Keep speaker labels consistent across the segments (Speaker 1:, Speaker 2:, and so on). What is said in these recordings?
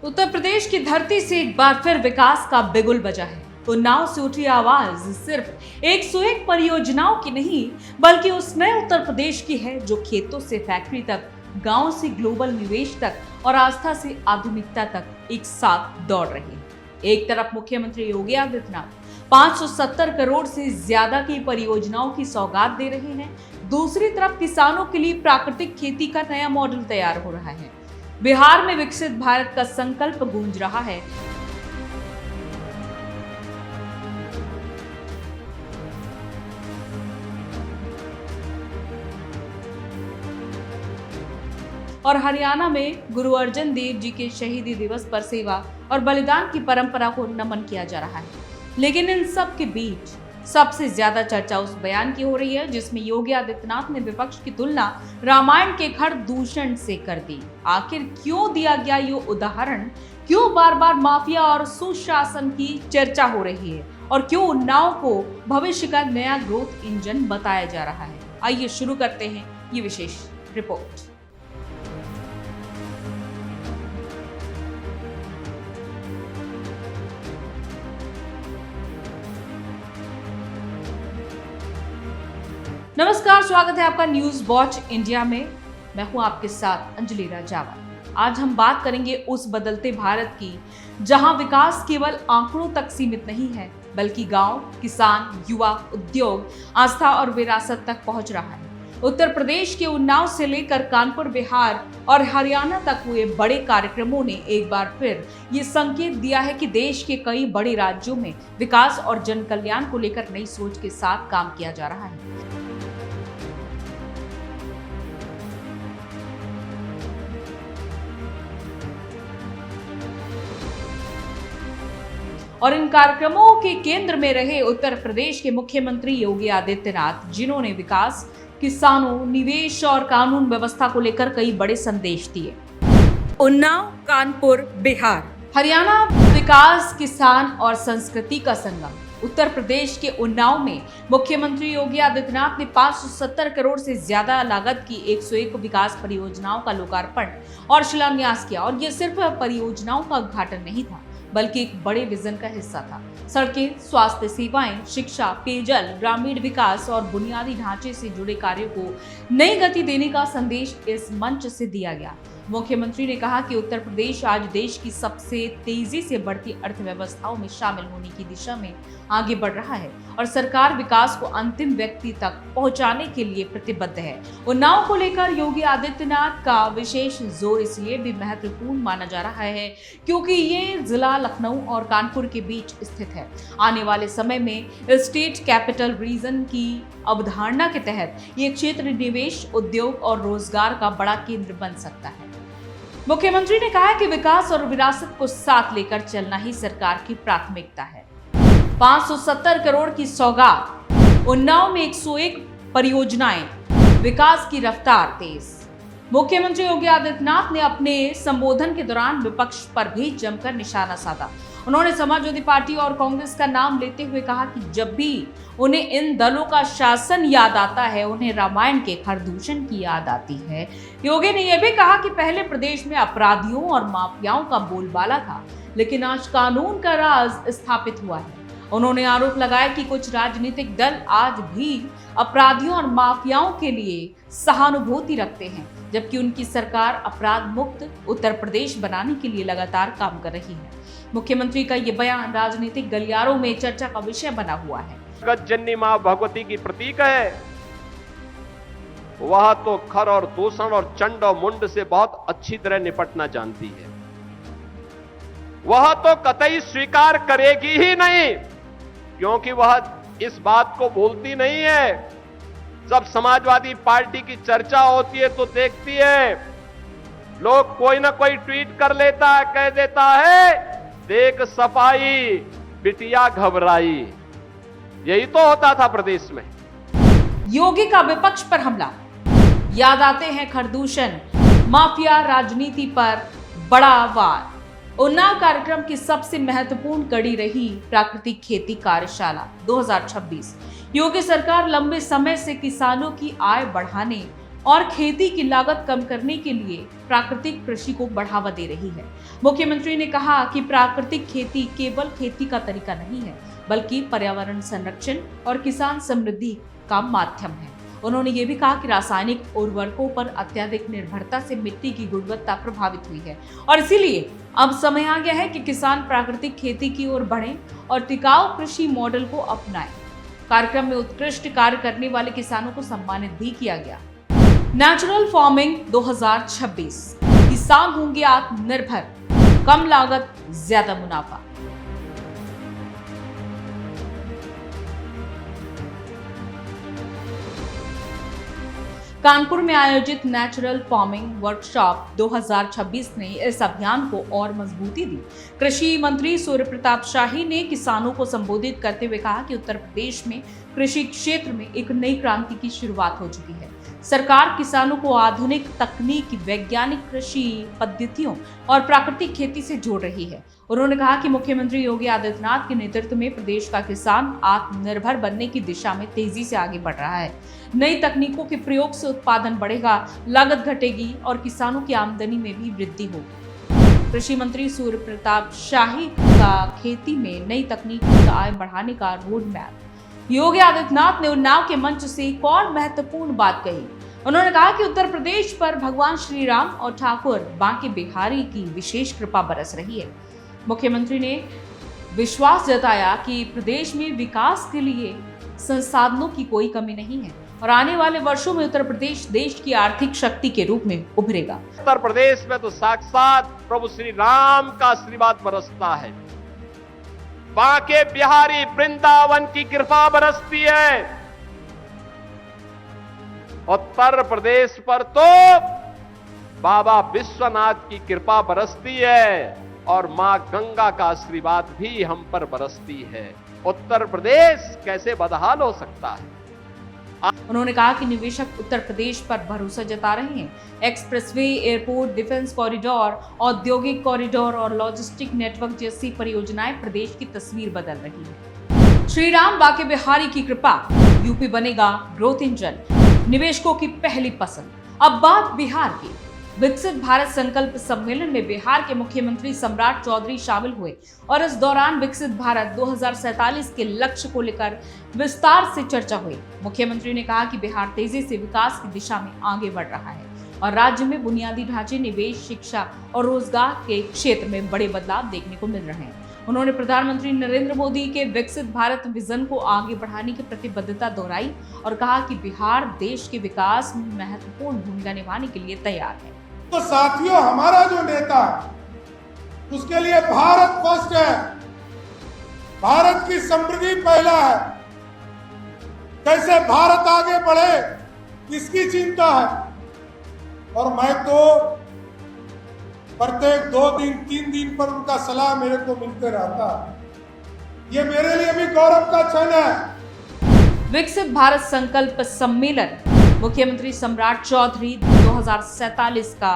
Speaker 1: उत्तर प्रदेश की धरती से एक बार फिर विकास का बिगुल बजा है। उन्नाव से उठी आवाज सिर्फ 101 परियोजनाओं की नहीं, बल्कि उस नए उत्तर प्रदेश की है जो खेतों से फैक्ट्री तक, गांव से ग्लोबल निवेश तक और आस्था से आधुनिकता तक एक साथ दौड़ रही है। एक तरफ मुख्यमंत्री योगी आदित्यनाथ 570 करोड़ से ज्यादा की परियोजनाओं की सौगात दे रहे हैं, दूसरी तरफ किसानों के लिए प्राकृतिक खेती का नया मॉडल तैयार हो रहा है। बिहार में विकसित भारत का संकल्प गूंज रहा है। और हरियाणा में गुरु अर्जन देव जी के शहीदी दिवस पर सेवा और बलिदान की परंपरा को नमन किया जा रहा है। लेकिन इन सब के बीच सबसे ज्यादा चर्चा उस बयान की हो रही है जिसमें योगी आदित्यनाथ ने विपक्ष की तुलना रामायण के खर दूषण से कर दी। आखिर क्यों दिया गया ये उदाहरण? क्यों बार बार माफिया और सुशासन की चर्चा हो रही है? और क्यों उन्नाव को भविष्य का नया ग्रोथ इंजन बताया जा रहा है? आइए शुरू करते हैं ये विशेष रिपोर्ट। नमस्कार, स्वागत है आपका न्यूज वॉच इंडिया में। मैं हूं आपके साथ अंजलि राजावत। आज हम बात करेंगे उस बदलते भारत की जहां विकास केवल आंकड़ों तक सीमित नहीं है, बल्कि गांव, किसान, युवा, उद्योग, आस्था और विरासत तक पहुंच रहा है। उत्तर प्रदेश के उन्नाव से लेकर कानपुर, बिहार और हरियाणा तक हुए बड़े कार्यक्रमों ने एक बार फिर ये संकेत दिया है कि देश के कई बड़े राज्यों में विकास और जन कल्याण को लेकर नई सोच के साथ काम किया जा रहा है। और इन कार्यक्रमों के केंद्र में रहे उत्तर प्रदेश के मुख्यमंत्री योगी आदित्यनाथ, जिन्होंने विकास, किसानों, निवेश और कानून व्यवस्था को लेकर कई बड़े संदेश दिए। उन्नाव, कानपुर, बिहार, हरियाणा, विकास, किसान और संस्कृति का संगम। उत्तर प्रदेश के उन्नाव में मुख्यमंत्री योगी आदित्यनाथ ने 570 करोड़ से ज्यादा लागत की 101 विकास परियोजनाओं का लोकार्पण और शिलान्यास किया। और ये सिर्फ परियोजनाओं का उद्घाटन नहीं था, बल्कि एक बड़े विजन का हिस्सा था। सड़कें, स्वास्थ्य सेवाएं, शिक्षा, पेयजल, ग्रामीण विकास और बुनियादी ढांचे से जुड़े कार्यों को नई गति देने का संदेश इस मंच से दिया गया। मुख्यमंत्री ने कहा कि उत्तर प्रदेश आज देश की सबसे तेजी से बढ़ती अर्थव्यवस्थाओं में शामिल होने की दिशा में आगे बढ़ रहा है और सरकार विकास को अंतिम व्यक्ति तक पहुंचाने के लिए प्रतिबद्ध है। उन्नाव को लेकर योगी आदित्यनाथ का विशेष जोर इसलिए भी महत्वपूर्ण माना जा रहा है क्योंकि ये जिला लखनऊ और कानपुर के बीच स्थित है। आने वाले समय में स्टेट कैपिटल रीजन की अवधारणा के तहत ये क्षेत्र निवेश, उद्योग और रोजगार का बड़ा केंद्र बन सकता है। मुख्यमंत्री ने कहा कि विकास और विरासत को साथ लेकर चलना ही सरकार की प्राथमिकता है। 570 करोड़ की सौगात, उन्नाव में 101 परियोजनाएं, विकास की रफ्तार तेज। मुख्यमंत्री योगी आदित्यनाथ ने अपने संबोधन के दौरान विपक्ष पर भी जमकर निशाना साधा। उन्होंने समाजवादी पार्टी और कांग्रेस का नाम लेते हुए कहा कि जब भी उन्हें इन दलों का शासन याद आता है, उन्हें रामायण के खरदूषण की याद आती है। योगी ने यह भी कहा कि पहले प्रदेश में अपराधियों और माफियाओं का बोलबाला था, लेकिन आज कानून का राज स्थापित हुआ है। उन्होंने आरोप लगाया कि कुछ राजनीतिक दल आज भी अपराधियों और माफियाओं के लिए सहानुभूति रखते हैं, जबकि उनकी सरकार अपराध मुक्त उत्तर प्रदेश बनाने के लिए लगातार काम कर रही है। मुख्यमंत्री का ये बयान राजनीतिक गलियारों में चर्चा का विषय बना हुआ है।
Speaker 2: जगतजननी मां भगवती की प्रतीक है, वह तो खर और दूषण और चंड और मुंड से बहुत अच्छी तरह निपटना जानती है। वह तो कतई स्वीकार करेगी ही नहीं, क्योंकि वह इस बात को भूलती नहीं है। जब समाजवादी पार्टी की चर्चा होती है तो देखती है लोग कोई ना कोई ट्वीट कर लेता है, कह देता है देख सफाई, बिटिया घबराई। यही तो होता था प्रदेश में।
Speaker 1: योगी का विपक्ष पर हमला, याद आते हैं खरदूषण, माफिया राजनीति पर बड़ा वार। उन्नाव कार्यक्रम की सबसे महत्वपूर्ण कड़ी रही प्राकृतिक खेती कार्यशाला 2026। योगी सरकार लंबे समय से किसानों की आय बढ़ाने और खेती की लागत कम करने के लिए प्राकृतिक कृषि को बढ़ावा दे रही है। मुख्यमंत्री ने कहा कि प्राकृतिक खेती केवल खेती का तरीका नहीं है, बल्कि पर्यावरण संरक्षण और किसान समृद्धि का माध्यम है। उन्होंने ये भी कहा कि रासायनिक उर्वरकों पर अत्यधिक निर्भरता से मिट्टी की गुणवत्ता प्रभावित हुई है और इसीलिए अब समय आ गया है कि किसान प्राकृतिक खेती की ओर बढ़ें और टिकाऊ कृषि मॉडल को अपनाएं। कार्यक्रम में उत्कृष्ट कार्य करने वाले किसानों को सम्मानित भी किया गया। नेचुरल फार्मिंग 2026, किसान होंगे आत्मनिर्भर, कम लागत ज्यादा मुनाफा। कानपुर में आयोजित नेचुरल फार्मिंग वर्कशॉप 2026 ने इस अभियान को और मजबूती दी। कृषि मंत्री सूर्य प्रताप शाही ने किसानों को संबोधित करते हुए कहा कि उत्तर प्रदेश में कृषि क्षेत्र में एक नई क्रांति की शुरुआत हो चुकी है। सरकार किसानों को आधुनिक तकनीक, वैज्ञानिक कृषि पद्धतियों और प्राकृतिक खेती से जोड़ रही है। उन्होंने कहा कि मुख्यमंत्री योगी आदित्यनाथ के नेतृत्व में प्रदेश का किसान आत्मनिर्भर बनने की दिशा में तेजी से आगे बढ़ रहा है। नई तकनीकों के प्रयोग से उत्पादन बढ़ेगा, लागत घटेगी और किसानों की आमदनी में भी वृद्धि होगी। कृषि मंत्री सूर्य प्रताप शाही का खेती में नई तकनीकों का आय बढ़ाने का रोड मैप। योगी आदित्यनाथ ने उन्नाव के मंच से एक और महत्वपूर्ण बात कही। उन्होंने कहा कि उत्तर प्रदेश पर भगवान श्री राम और ठाकुर बांके बिहारी की विशेष कृपा बरस रही है। मुख्यमंत्री ने विश्वास जताया कि प्रदेश में विकास के लिए संसाधनों की कोई कमी नहीं है और आने वाले वर्षों में उत्तर प्रदेश देश की आर्थिक शक्ति के रूप में उभरेगा।
Speaker 2: उत्तर प्रदेश में तो साक्षात प्रभु श्री राम का आशीर्वाद बरसता है, बांके बिहारी वृंदावन की कृपा बरसती है। उत्तर प्रदेश पर तो बाबा विश्वनाथ की कृपा बरसती है और मां गंगा का आशीर्वाद भी हम पर बरसती है। उत्तर प्रदेश कैसे बदहाल हो सकता है?
Speaker 1: उन्होंने कहा कि निवेशक उत्तर प्रदेश पर भरोसा जता रहे हैं। एक्सप्रेसवे, एयरपोर्ट, डिफेंस कॉरिडोर, औद्योगिक कॉरिडोर और लॉजिस्टिक नेटवर्क जैसी परियोजनाएं प्रदेश की तस्वीर बदल रही है। श्री राम बांके बिहारी की कृपा, यूपी बनेगा ग्रोथ इंजन, निवेशकों की पहली पसंद। अब बात बिहार की। विकसित भारत संकल्प सम्मेलन में बिहार के मुख्यमंत्री सम्राट चौधरी शामिल हुए और इस दौरान विकसित भारत 2047 के लक्ष्य को लेकर विस्तार से चर्चा हुई। मुख्यमंत्री ने कहा कि बिहार तेजी से विकास की दिशा में आगे बढ़ रहा है और राज्य में बुनियादी ढांचे, निवेश, शिक्षा और रोजगार के क्षेत्र में बड़े बदलाव देखने को मिल रहे हैं। उन्होंने प्रधानमंत्री नरेंद्र मोदी के विकसित भारत विजन को आगे बढ़ाने की प्रतिबद्धता दोहराई और कहा कि बिहार देश के विकास में महत्वपूर्ण भूमिका निभाने के लिए तैयार है।
Speaker 3: तो साथियों, हमारा जो नेता है उसके लिए भारत फर्स्ट है, भारत की समृद्धि पहला है, कैसे भारत आगे बढ़े इसकी चिंता है। और मैं तो प्रत्येक 2 दिन 3 दिन पर उनका सलाह मेरे को मिलते रहता है। ये मेरे लिए भी गौरव का क्षण है।
Speaker 1: विकसित भारत संकल्प सम्मेलन, मुख्यमंत्री सम्राट चौधरी 2047 का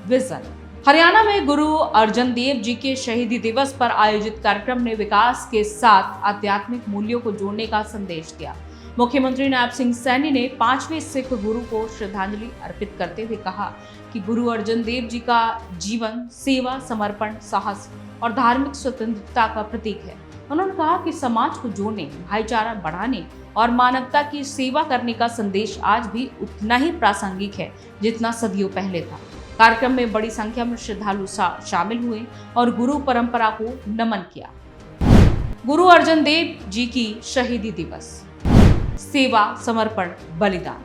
Speaker 1: विजन। हरियाणा में गुरु अर्जन देव जी के शहीदी दिवस पर आयोजित कार्यक्रम ने विकास के साथ आध्यात्मिक मूल्यों को जोड़ने का संदेश दिया। मुख्यमंत्री नायब सिंह सैनी ने 5वें सिख गुरु को श्रद्धांजलि अर्पित करते हुए कहा कि गुरु अर्जन देव जी का जीवन सेवा, समर्पण, साहस और धार्मिक स्वतंत्रता का प्रतीक है। उन्होंने कहा कि समाज को जोड़ने, भाईचारा बढ़ाने और मानवता की सेवा करने का संदेश आज भी उतना ही प्रासंगिक है जितना सदियों पहले था। कार्यक्रम में बड़ी संख्या में श्रद्धालु शामिल हुए और गुरु परंपरा को नमन किया। गुरु अर्जन देव जी की शहीदी दिवस, सेवा, समर्पण, बलिदान।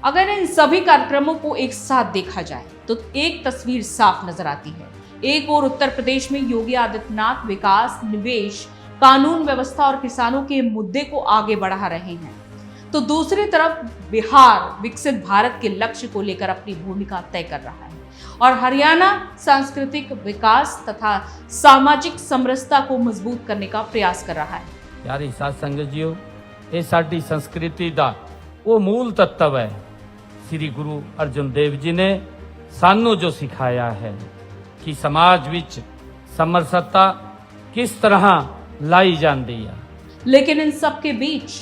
Speaker 1: अगर इन सभी कार्यक्रमों को एक साथ देखा जाए तो एक तस्वीर साफ नजर आती है। एक ओर उत्तर प्रदेश में योगी आदित्यनाथ विकास, निवेश, कानून व्यवस्था और किसानों के मुद्दे को आगे बढ़ा रहे हैं, तो दूसरी तरफ बिहार विकसित भारत के लक्ष्य को लेकर अपनी भूमिका तय कर रहा है और हरियाणा सांस्कृतिक विकास तथा सामाजिक समरसता को मजबूत करने का प्रयास कर रहा है।
Speaker 4: प्यारी साध संगत जीओ, ਇਹ ਸਾਡੀ ਸੰਸਕ੍ਰਿਤੀ ਦਾ ਉਹ ਮੂਲ ਤੱਤਵ ਹੈ। ਸ੍ਰੀ ਗੁਰੂ ਅਰਜਨ ਦੇਵ ਜੀ ਨੇ ਸਾਨੂੰ ਜੋ ਸਿਖਾਇਆ ਹੈ ਕਿ ਸਮਾਜ ਵਿੱਚ ਸਮਰਸਤਾ किस तरह लाई जाती है।
Speaker 1: लेकिन इन सब के बीच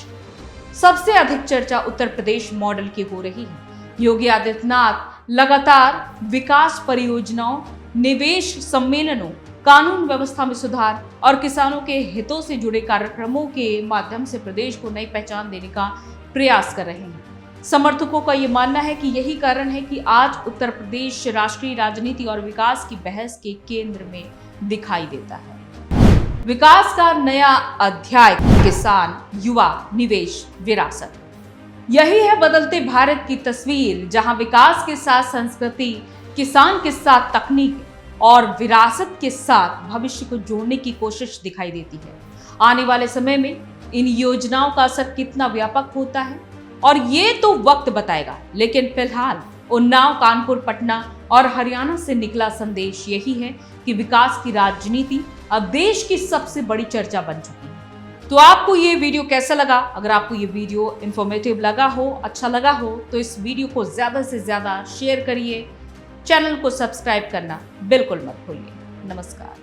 Speaker 1: सबसे अधिक चर्चा उत्तर प्रदेश मॉडल की हो रही है। योगी आदित्यनाथ लगातार विकास परियोजनाओं, निवेश सम्मेलनों, कानून व्यवस्था में सुधार और किसानों के हितों से जुड़े कार्यक्रमों के माध्यम से प्रदेश को नई पहचान देने का प्रयास कर रहे हैं। समर्थकों का यह मानना है कि यही कारण है कि आज उत्तर प्रदेश राष्ट्रीय राजनीति और विकास की बहस के केंद्र में दिखाई देता है। विकास का नया अध्याय, किसान, युवा, निवेश, विरासत, यही है बदलते भारत की तस्वीर, जहां विकास के साथ संस्कृति, किसान के साथ तकनीक और विरासत के साथ भविष्य को जोड़ने की कोशिश दिखाई देती है। आने वाले समय में इन योजनाओं का असर कितना व्यापक होता है और ये तो वक्त बताएगा, लेकिन फिलहाल उन्नाव, कानपुर, पटना और हरियाणा से निकला संदेश यही है कि विकास की राजनीति अब देश की सबसे बड़ी चर्चा बन चुकी है। तो आपको ये वीडियो कैसा लगा? अगर आपको ये वीडियो इंफॉर्मेटिव लगा हो, अच्छा लगा हो, तो इस वीडियो को ज्यादा से ज्यादा शेयर करिए। चैनल को सब्सक्राइब करना बिल्कुल मत भूलिए। नमस्कार।